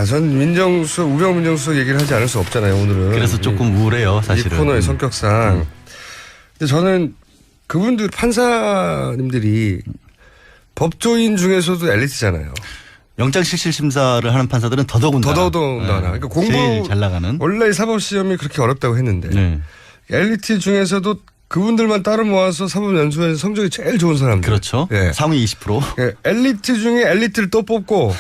전 우병우 민정수석 얘기를 하지 않을 수 없잖아요, 오늘은. 그래서 조금 우울해요, 사실은. 이 코너의 성격상. 근데 저는 그분들 판사님들이 법조인 중에서도 엘리트잖아요. 영장실질심사를 하는 판사들은 더더군다나. 그러니까 공부 제일 잘 나가는. 원래 사법시험이 그렇게 어렵다고 했는데 네. 엘리트 중에서도 그분들만 따로 모아서 사법연수원에서 성적이 제일 좋은 사람들. 그렇죠. 예. 상위 20%. 예. 엘리트 중에 엘리트를 또 뽑고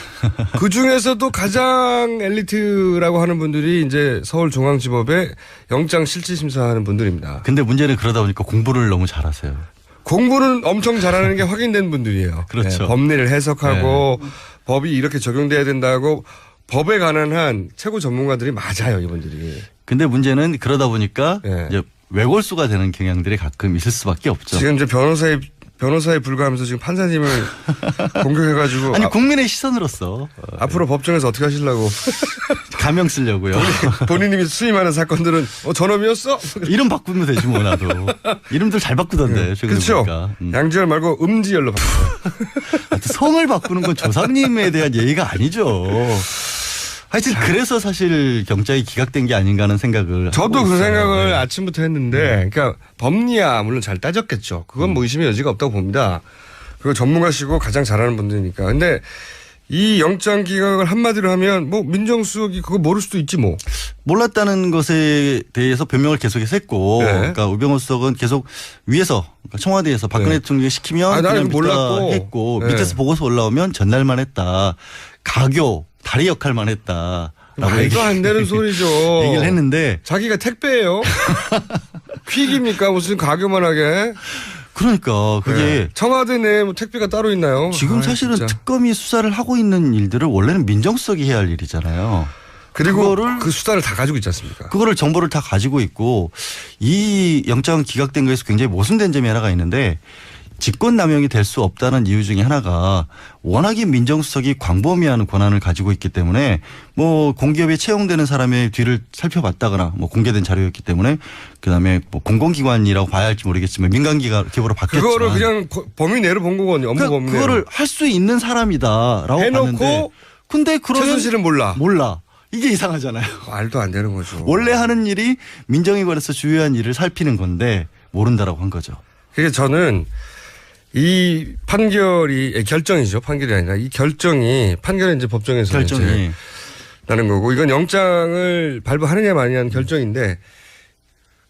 그 중에서도 가장 엘리트라고 하는 분들이 이제 서울중앙지법에 영장실질심사하는 분들입니다. 근데 문제는 그러다 보니까 공부를 너무 잘하세요. 공부는 엄청 잘하는 게 확인된 분들이에요. 그렇죠. 예. 법리를 해석하고 법이 이렇게 적용돼야 된다고 법에 관한 한 최고 전문가들이 맞아요, 이분들이. 근데 문제는 그러다 보니까 예. 이제 외골수가 되는 경향들이 가끔 있을 수밖에 없죠. 지금 이제 변호사에 불과하면서 지금 판사님을 공격해가지고. 아니 국민의 시선으로서 앞으로 법정에서 어떻게 하시려고. 가명 쓰려고요. 본인이 수임하는 사건들은 저놈이었어? 이름 바꾸면 되지 뭐 나도. 이름들 잘 바꾸던데 최근에 그렇죠. 보니까. 양지열 말고 음지열로 바꾸요. 성을 바꾸는 건 조상님에 대한 예의가 아니죠. 하여튼 그래서 사실 경찰이 기각된 게 아닌가 하는 생각을 저도 하고 그 있어요. 생각을 아침부터 했는데 그러니까 법리야 물론 잘 따졌겠죠. 그건 뭐 의심의 여지가 없다고 봅니다. 그거 전문가시고 가장 잘하는 분들이니까. 근데 이 영장 기각을 한마디로 하면 뭐 민정수석이 그거 모를 수도 있지 뭐. 몰랐다는 것에 대해서 변명을 계속해서 했고 그러니까 우병우 수석은 계속 위에서 그러니까 청와대에서 박근혜 대통령이 시키면 나는 그냥 몰랐고 했고 밑에서 보고서 올라오면 전날만 했다. 가교 다리 역할만 했다. 말도 안 되는 소리죠. 얘기를 했는데 자기가 택배예요. 퀵입니까 무슨 가교만 하게. 그러니까 그게 청와대 내에 뭐 택배가 따로 있나요? 지금 사실은 진짜. 특검이 수사를 하고 있는 일들을 원래는 민정수석이 해야 할 일이잖아요. 그리고 그거를 그 수단을 다 가지고 있지 않습니까? 그거를 정보를 다 가지고 있고 이 영장 기각된 거에서 굉장히 모순된 점이 하나가 있는데 직권남용이 될 수 없다는 이유 중에 하나가 워낙에 민정수석이 광범위한 권한을 가지고 있기 때문에 뭐 공기업에 채용되는 사람의 뒤를 살펴봤다거나 뭐 공개된 자료였기 때문에 그다음에 뭐 공공기관이라고 봐야 할지 모르겠지만 민간기업으로 바뀌었지만 그거를 그냥 범위 내로 본 거거든요. 업무 범위 내로. 그거를 할 수 있는 사람이다라고 해놓고 봤는데 근데 그러면 최순실은 몰라. 이게 이상하잖아요. 말도 안 되는 거죠. 원래 하는 일이 민정에 관해서 주요한 일을 살피는 건데 모른다라고 한 거죠. 그게 저는 이 결정이죠. 판결이 아니라 이 판결은 이제 법정에서 결정이 나는 거고 이건 영장을 발부하느냐 마느냐는 결정인데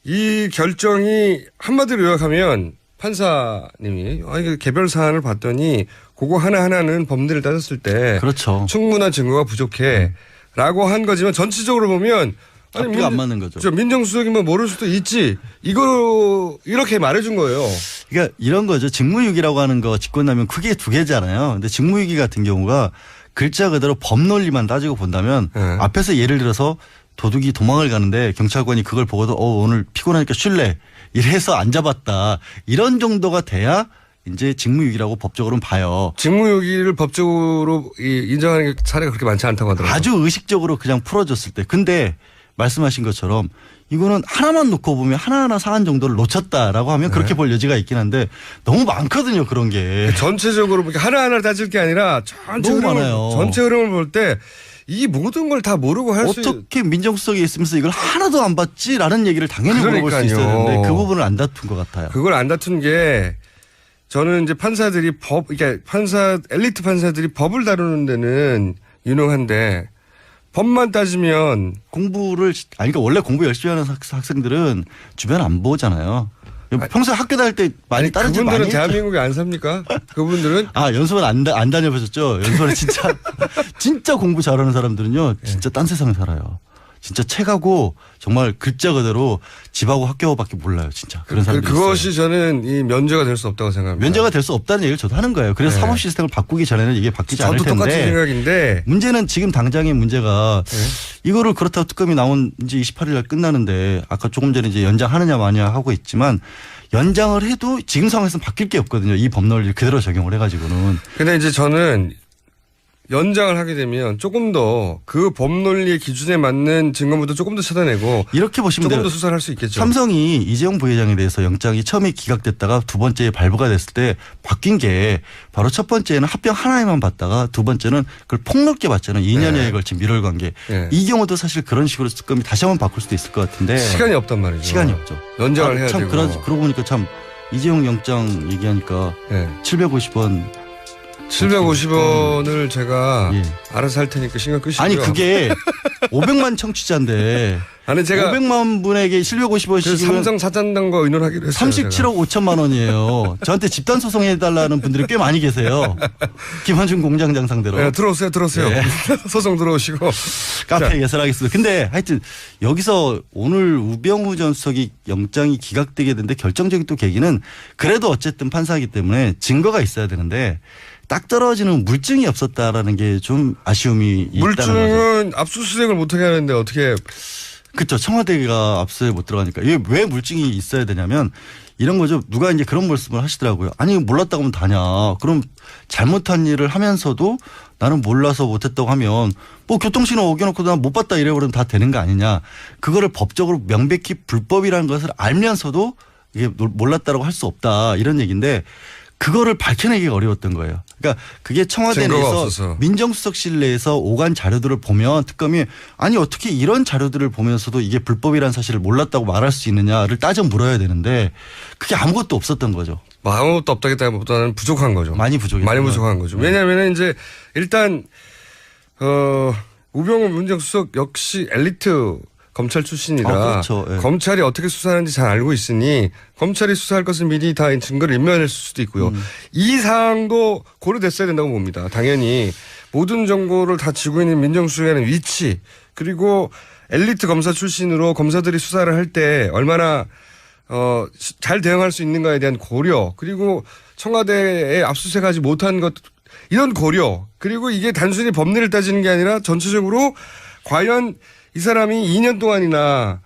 이 결정이 한마디로 요약하면 판사님이 이거 개별 사안을 봤더니 그거 하나하나는 법리를 따졌을 때 그렇죠. 충분한 증거가 부족해 라고 한 거지만 전체적으로 보면 앞뒤가 안 맞는 거죠. 민정수석이면 모를 수도 있지. 이렇게 말해준 거예요. 그러니까 이런 거죠. 직무유기라고 하는 거 직권남용 크게 두 개잖아요. 근데 직무유기 같은 경우가 글자 그대로 법 논리만 따지고 본다면 앞에서 예를 들어서 도둑이 도망을 가는데 경찰관이 그걸 보고도 오늘 피곤하니까 쉴래 이래서 안 잡았다. 이런 정도가 돼야 이제 직무유기라고 법적으로는 봐요. 직무유기를 법적으로 인정하는 사례가 그렇게 많지 않다고 하더라고요. 아주 의식적으로 그냥 풀어줬을 때. 근데 말씀하신 것처럼 이거는 하나만 놓고 보면 하나하나 사안 정도를 놓쳤다라고 하면 그렇게 볼 여지가 있긴 한데 너무 많거든요. 그런 게. 전체적으로 하나하나 따질 게 아니라 너무 많아요. 전체 흐름을 볼 때 이 모든 걸 다 모르고 할 수 어떻게 민정수석이 있으면서 이걸 하나도 안 봤지라는 얘기를 당연히 물어볼 수 있어야 되는데 그 부분을 안 다툰 것 같아요. 그걸 안 다툰 게 저는 이제 판사들이 엘리트 판사들이 법을 다루는 데는 유능한데 법만 따지면 그러니까 원래 공부 열심히 하는 학생들은 주변 안 보잖아요. 평소에 학교 다닐 때 많이 다른 집 많이 그분들은 했죠. 대한민국에 안 삽니까? 그분들은 연수원 안 다녀보셨죠? 연수원에 진짜 공부 잘하는 사람들은요. 진짜 딴 세상에 살아요. 진짜 책하고 정말 글자 그대로 집하고 학교밖에 몰라요. 진짜 그런 사람들 그것이 있어요. 저는 이 면제가 될 수 없다고 생각합니다. 면제가 될 수 없다는 얘기를 저도 하는 거예요. 그래서 사법 시스템을 바꾸기 전에는 이게 바뀌지 않을 텐데. 저도 똑같은 생각인데 문제는 지금 당장의 문제가 이거를 그렇다고 특검이 나온 이제 28일 날 끝나는데 아까 조금 전에 이제 연장하느냐 마냐 하고 있지만 연장을 해도 지금 상황에서는 바뀔 게 없거든요. 이 법론을 그대로 적용을 해가지고는. 근데 이제 저는 연장을 하게 되면 조금 더 그 법논리의 기준에 맞는 증거물도 조금 더 찾아내고 이렇게 보시면 조금 돼요. 더 수사를 할 수 있겠죠. 삼성이 이재용 부회장에 대해서 영장이 처음에 기각됐다가 두 번째에 발부가 됐을 때 바뀐 게 바로 첫 번째는 합병 하나에만 받다가 두 번째는 그걸 폭넓게 받잖아요. 2년여에 걸친 밀월 관계. 네. 이 경우도 사실 그런 식으로 특검이 다시 한번 바꿀 수도 있을 것 같은데 시간이 없단 말이죠. 시간이 없죠. 연장을 해야 참 되고. 그러고 보니까 참 이재용 영장 얘기하니까 네. 750원 750원을 제가 예. 알아서 할 테니까 신경 끄시고요. 아니 그게 500만 청취자인데 아니 제가 500만 분에게 그 750원씩이면 삼성 사장단과 의논하기로 했어요. 37억 5천만 원이에요. 저한테 집단 소송해달라는 분들이 꽤 많이 계세요. 김한중 공장장 상대로. 네, 들어오세요. 네. 소송 들어오시고. 카페 예설하겠습니다. 근데 하여튼 여기서 오늘 우병우 전 수석이 영장이 기각되게 되는데 결정적인 또 계기는 그래도 어쨌든 판사이기 때문에 증거가 있어야 되는데 딱 떨어지는 물증이 없었다라는 게 좀 아쉬움이 있다는 거죠. 물증은 압수수색을 못하게 하는데 어떻게. 그렇죠. 청와대가 압수에 못 들어가니까. 이게 왜 물증이 있어야 되냐면 이런 거죠. 누가 이제 그런 말씀을 하시더라고요. 아니 몰랐다고 하면 다냐. 그럼 잘못한 일을 하면서도 나는 몰라서 못했다고 하면 뭐 교통신호 어겨놓고 난 못 봤다 이래버리면 다 되는 거 아니냐. 그거를 법적으로 명백히 불법이라는 것을 알면서도 이게 몰랐다라고 할 수 없다 이런 얘기인데 그거를 밝혀내기가 어려웠던 거예요. 그러니까 그게 청와대 증거가 내에서 없어서. 민정수석실 내에서 오간 자료들을 보면 특검이 아니 어떻게 이런 자료들을 보면서도 이게 불법이라는 사실을 몰랐다고 말할 수 있느냐를 따져 물어야 되는데 그게 아무것도 없었던 거죠. 아무것도 없다기보다는 부족한 거죠. 많이 부족했던 많이 부족한 거죠. 왜냐하면 이제 일단 우병우 민정수석 역시 엘리트 검찰 출신이라 그렇죠. 예. 검찰이 어떻게 수사하는지 잘 알고 있으니 검찰이 수사할 것을 미리 다 증거를 인멸했을 수도 있고요. 이 사항도 고려됐어야 된다고 봅니다. 당연히 모든 정보를 다 쥐고 있는 민정수석의 위치 그리고 엘리트 검사 출신으로 검사들이 수사를 할 때 얼마나 잘 대응할 수 있는가에 대한 고려 그리고 청와대에 압수수색하지 못한 것 이런 고려 그리고 이게 단순히 법리를 따지는 게 아니라 전체적으로 과연 이 사람이 2년 동안이나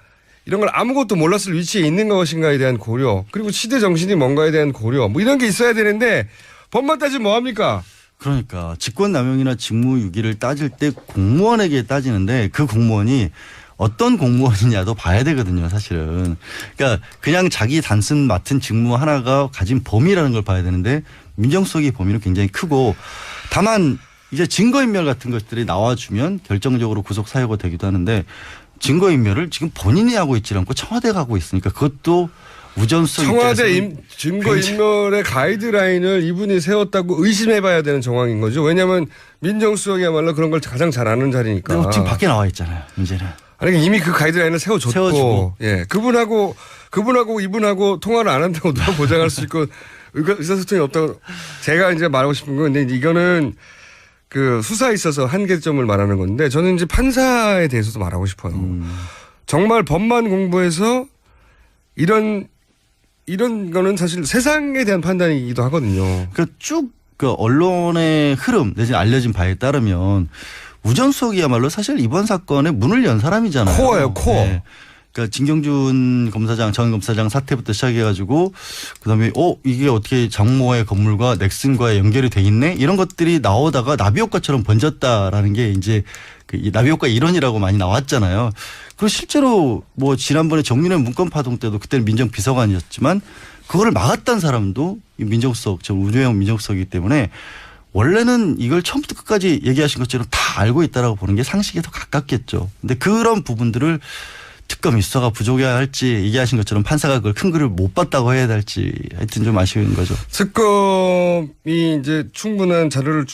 이런 걸 아무것도 몰랐을 위치에 있는 것인가에 대한 고려 그리고 시대 정신이 뭔가에 대한 고려 뭐 이런 게 있어야 되는데 법만 따지면 뭐합니까? 그러니까 직권남용이나 직무유기를 따질 때 공무원에게 따지는데 그 공무원이 어떤 공무원이냐도 봐야 되거든요, 사실은. 그러니까 그냥 자기 단순 맡은 직무 하나가 가진 범위라는 걸 봐야 되는데 민정수석의 범위는 굉장히 크고 다만 이제 증거인멸 같은 것들이 나와주면 결정적으로 구속 사유가 되기도 하는데 증거인멸을 지금 본인이 하고 있지 않고 청와대가 하고 있으니까 그것도 우전수석 청와대 증거인멸의 가이드라인을 이분이 세웠다고 의심해봐야 되는 정황인 거죠. 왜냐하면 민정수석이야말로 그런 걸 가장 잘 아는 자리니까. 지금 밖에 나와 있잖아요, 문제는. 아니 이미 그 가이드라인을 세워주고 예 그분하고 이분하고 통화를 안 한다고 누가 보장할 수 있고 의사소통이 없다고 제가 이제 말하고 싶은 건 근데 이거는 그 수사에 있어서 한계점을 말하는 건데 저는 이제 판사에 대해서도 말하고 싶어요. 정말 법만 공부해서 이런 거는 사실 세상에 대한 판단이기도 하거든요. 그 언론의 흐름 내지는 알려진 바에 따르면 우전수석이야말로 사실 이번 사건에 문을 연 사람이잖아요. 코어예요, 코어. 네. 그러니까 진경준 검사장, 전 검사장 사태부터 시작해가지고 그다음에 이게 어떻게 장모의 건물과 넥슨과의 연결이 돼 있네 이런 것들이 나오다가 나비 효과처럼 번졌다라는 게 이제 그 나비 효과 이론이라고 많이 나왔잖아요. 그리고 실제로 뭐 지난번에 정윤회 문건 파동 때도 그때는 민정비서관이었지만 그거를 막았던 사람도 민정수석, 우병우 민정수석이기 때문에 원래는 이걸 처음부터 끝까지 얘기하신 것처럼 다 알고 있다라고 보는 게 상식에 더 가깝겠죠. 근데 그런 부분들을 특검이 수사가 부족해야 할지 얘기하신 것처럼 판사가 그걸 큰 글을 못 봤다고 해야 할지 하여튼 좀 아쉬운 거죠. 특검이 이제 충분한 자료를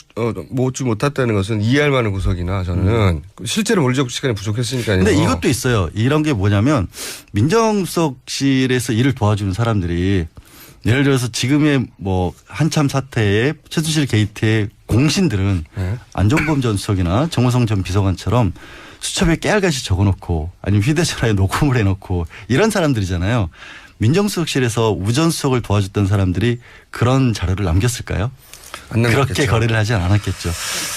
모으지 못했다는 것은 이해할 만한 구석이나 저는 실제로 물리적 시간이 부족했으니까요. 근데 이것도 있어요. 이런 게 뭐냐면 민정수석실에서 일을 도와주는 사람들이 예를 들어서 지금의 뭐 한참 사태의 최순실 게이트의 공신들은 네. 안종범 전 수석이나 정호성 전 비서관처럼 수첩에 깨알같이 적어놓고 아니면 휴대전화에 녹음을 해놓고 이런 사람들이잖아요. 민정수석실에서 우전 수석을 도와줬던 사람들이 그런 자료를 남겼을까요? 안 남겼겠죠. 그렇게 거래를 하진 않았겠죠.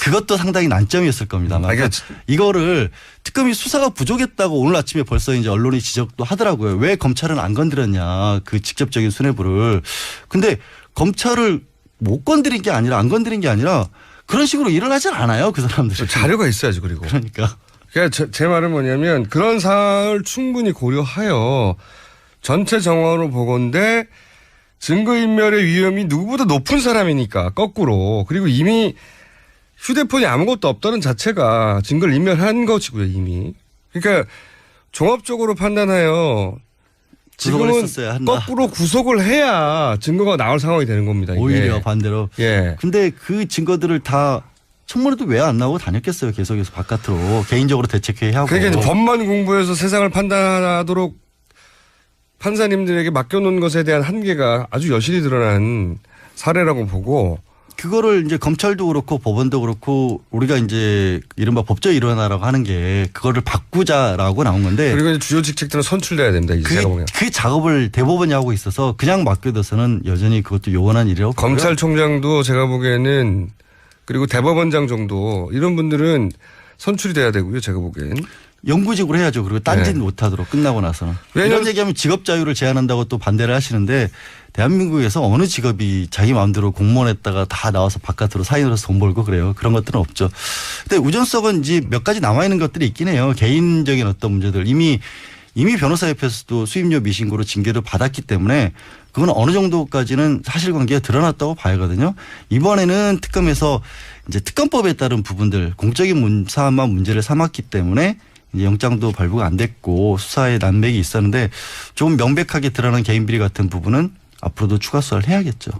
그것도 상당히 난점이었을 겁니다만. 그러니까 이거를 특검이 수사가 부족했다고 오늘 아침에 벌써 이제 언론이 지적도 하더라고요. 왜 검찰은 안 건드렸냐. 그 직접적인 수뇌부를. 근데 검찰을 못 건드린 게 아니라 안 건드린 게 아니라 그런 식으로 일어나질 않아요. 그 사람들이. 자료가 있어야죠. 그리고. 그러니까. 그러니까 제 말은 뭐냐면 그런 사안을 충분히 고려하여 전체 정황으로 보건대 증거인멸의 위험이 누구보다 높은 사람이니까 거꾸로. 그리고 이미 휴대폰이 아무것도 없다는 자체가 증거를 인멸한 것이고요. 이미. 그러니까 종합적으로 판단하여 지금은 거꾸로 구속을 해야 증거가 나올 상황이 되는 겁니다. 이게. 오히려 반대로. 예. 근데 그 증거들을 다 청문회도 왜 안 나오고 다녔겠어요. 계속해서 바깥으로 개인적으로 대책회의하고. 그러니까 이제 법만 공부해서 세상을 판단하도록 판사님들에게 맡겨놓은 것에 대한 한계가 아주 여실히 드러난 사례라고 보고. 그거를 이제 검찰도 그렇고 법원도 그렇고 우리가 이제 이른바 법조 일원화라고 하는 게 그거를 바꾸자라고 나온 건데. 그리고 이제 주요 직책들은 선출돼야 됩니다. 그 작업을 대법원이 하고 있어서 그냥 맡겨둬서는 여전히 그것도 요원한 일이라고. 검찰총장도 제가 보기에는 그리고 대법원장 정도 이런 분들은 선출이 돼야 되고요. 제가 보기엔. 영구직으로 해야죠. 그리고 딴짓 못하도록 끝나고 나서는. 이런 얘기하면 직업 자유를 제한한다고 또 반대를 하시는데 대한민국에서 어느 직업이 자기 마음대로 공무원했다가 다 나와서 바깥으로 사인으로서 돈 벌고 그래요. 그런 것들은 없죠. 근데 우전석은 이제 몇 가지 남아있는 것들이 있긴 해요. 개인적인 어떤 문제들. 이미 변호사협회에서도 수임료 미신고로 징계를 받았기 때문에 그건 어느 정도까지는 사실관계가 드러났다고 봐야거든요. 이번에는 특검에서 이제 특검법에 따른 부분들 공적인 사안만 문제를 삼았기 때문에 이제 영장도 발부가 안 됐고 수사에 난맥이 있었는데 조금 명백하게 드러난 개인 비리 같은 부분은 앞으로도 추가 수사를 해야겠죠.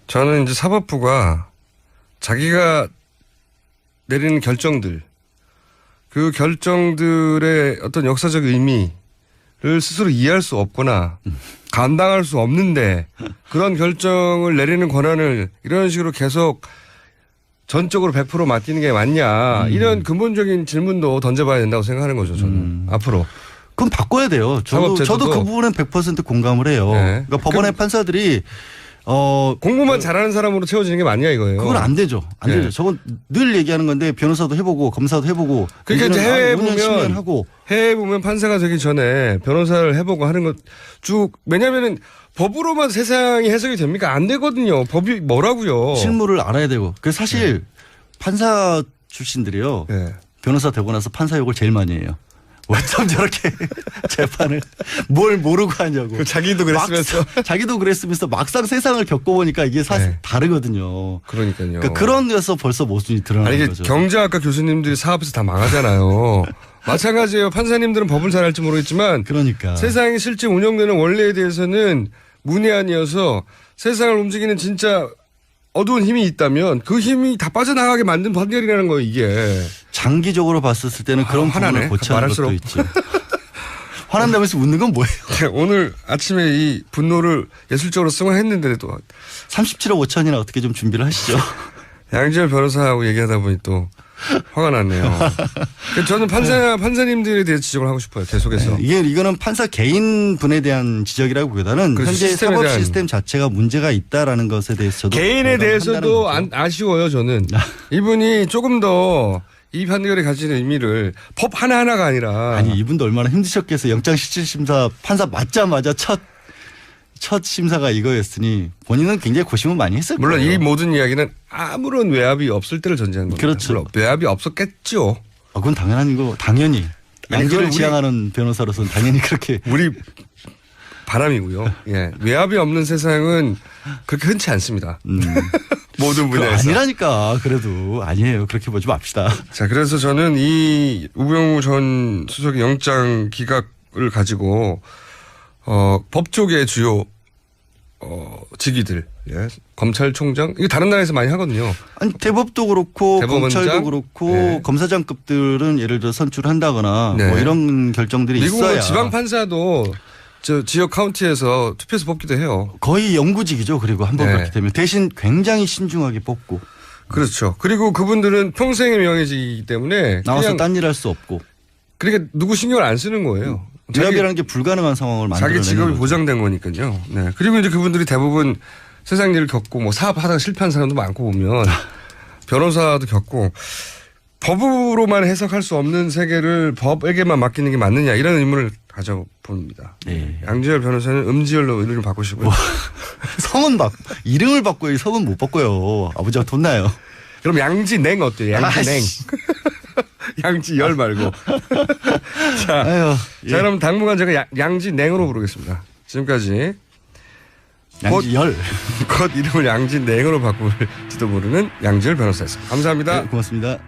저는 이제 사법부가 자기가 내리는 결정들 그 결정들의 어떤 역사적 의미를 스스로 이해할 수 없거나 감당할 수 없는데 그런 결정을 내리는 권한을 이런 식으로 계속 전적으로 100% 맡기는 게 맞냐 이런 근본적인 질문도 던져봐야 된다고 생각하는 거죠. 저는 앞으로. 그럼 바꿔야 돼요. 저도 그 부분은 100% 공감을 해요. 네. 그러니까 법원의 판사들이 공부만 잘하는 사람으로 채워지는 게 맞냐 이거예요. 그건 안 되죠. 안 네. 되죠. 저건 늘 얘기하는 건데 변호사도 해보고 검사도 해보고. 그러니까 이제 해외에 5년, 10년 하고. 해외에 보면 판사가 되기 전에 변호사를 해보고 하는 것 쭉 왜냐면은 법으로만 세상이 해석이 됩니까? 안 되거든요. 법이 뭐라고요. 실무를 알아야 되고. 그래서 사실 판사 출신들이요. 네. 변호사 되고 나서 판사 욕을 제일 많이 해요. 어쩜 저렇게 재판을 뭘 모르고 하냐고. 자기도 그랬으면서. 자기도 그랬으면서 막상 세상을 겪어보니까 이게 사실 다르거든요. 그러니까요. 그러니까 그런 데서 벌써 모순이 드러나는 아니, 거죠. 경제학과 교수님들이 사업에서 다 망하잖아요. 마찬가지예요. 판사님들은 법을 잘 알지 모르겠지만 그러니까. 세상이 실제 운영되는 원리에 대해서는 문외한이어서 세상을 움직이는 진짜 어두운 힘이 있다면 그 힘이 다 빠져나가게 만든 판결이라는 거예요. 이게. 장기적으로 봤을 때는 그런 부분을 고쳐야 하는 것도 있죠. 화난다면서 웃는 건 뭐예요? 오늘 아침에 이 분노를 예술적으로 승화했는데도 37억 5천이나 어떻게 좀 준비를 하시죠. 양지열 변호사하고 얘기하다 보니 또 화가 났네요. 저는 판사님들에 대해 지적을 하고 싶어요. 계속해서. 네, 이거는 판사 개인 분에 대한 지적이라기보다는 현재 사법 시스템 자체가 문제가 있다라는 것에 대해서 저도 개인에 대해서도 아쉬워요. 저는 이분이 조금 더 이 판결이 가지는 의미를 법 하나하나가 아니라 아니 이분도 얼마나 힘드셨겠어요. 영장실질심사 판사 맞자마자 첫 심사가 이거였으니 본인은 굉장히 고심을 많이 했을 물론 거예요. 이 모든 이야기는 아무런 외압이 없을 때를 전제한 겁니다. 그렇죠. 물론 외압이 없었겠죠. 그건 당연한 거 당연히 양지를 우리 지향하는 변호사로서는 당연히 그렇게 우리 바람이고요. 예, 외압이 없는 세상은 그렇게 흔치 않습니다. 모든 분야에서. 아니라니까 그래도 아니에요. 그렇게 보지 맙시다. 자, 그래서 저는 이 우병우 전 수석의 영장 기각을 가지고 법조계 주요 직위들, 예, 검찰총장 이게 다른 나라에서 많이 하거든요. 아니 대법도 그렇고 대법원장? 검찰도 그렇고 네. 검사장급들은 예를 들어 선출한다거나 네. 뭐 이런 결정들이 미국은 있어야 지방 판사도 저 지역 카운티에서 투표해서 뽑기도 해요. 거의 영구직이죠. 그리고 한 번 네. 그렇게 되면 대신 굉장히 신중하게 뽑고 그렇죠. 그리고 그분들은 평생의 명예직이기 때문에 나와서 그냥 딴 일 할 수 없고 그러니까 누구 신경을 안 쓰는 거예요. 외압이라는 게 불가능한 상황을 만들어내는 자기 직업이 거죠. 보장된 거니까요. 네. 그리고 이제 그분들이 대부분 세상 일을 겪고 뭐 사업하다가 실패한 사람도 많고 보면 변호사도 겪고 법으로만 해석할 수 없는 세계를 법에게만 맡기는 게 맞느냐 이런 의문을 가져봅니다. 네. 양지열 변호사는 음지열로 이름을 바꾸시고요. 성은 이름을 바꿔요. 성은 못 바꿔요. 아버지가 돈 나요. 그럼 양진냉 어때요? 양진냉. 아이씨. 양지열 말고. 자, 아유, 예. 자, 그럼 당분간 제가 양진냉으로 부르겠습니다. 지금까지 양지열. 곧 이름을 양진냉으로 바꿀지도 모르는 양지열 변호사였습니다. 감사합니다. 네, 고맙습니다.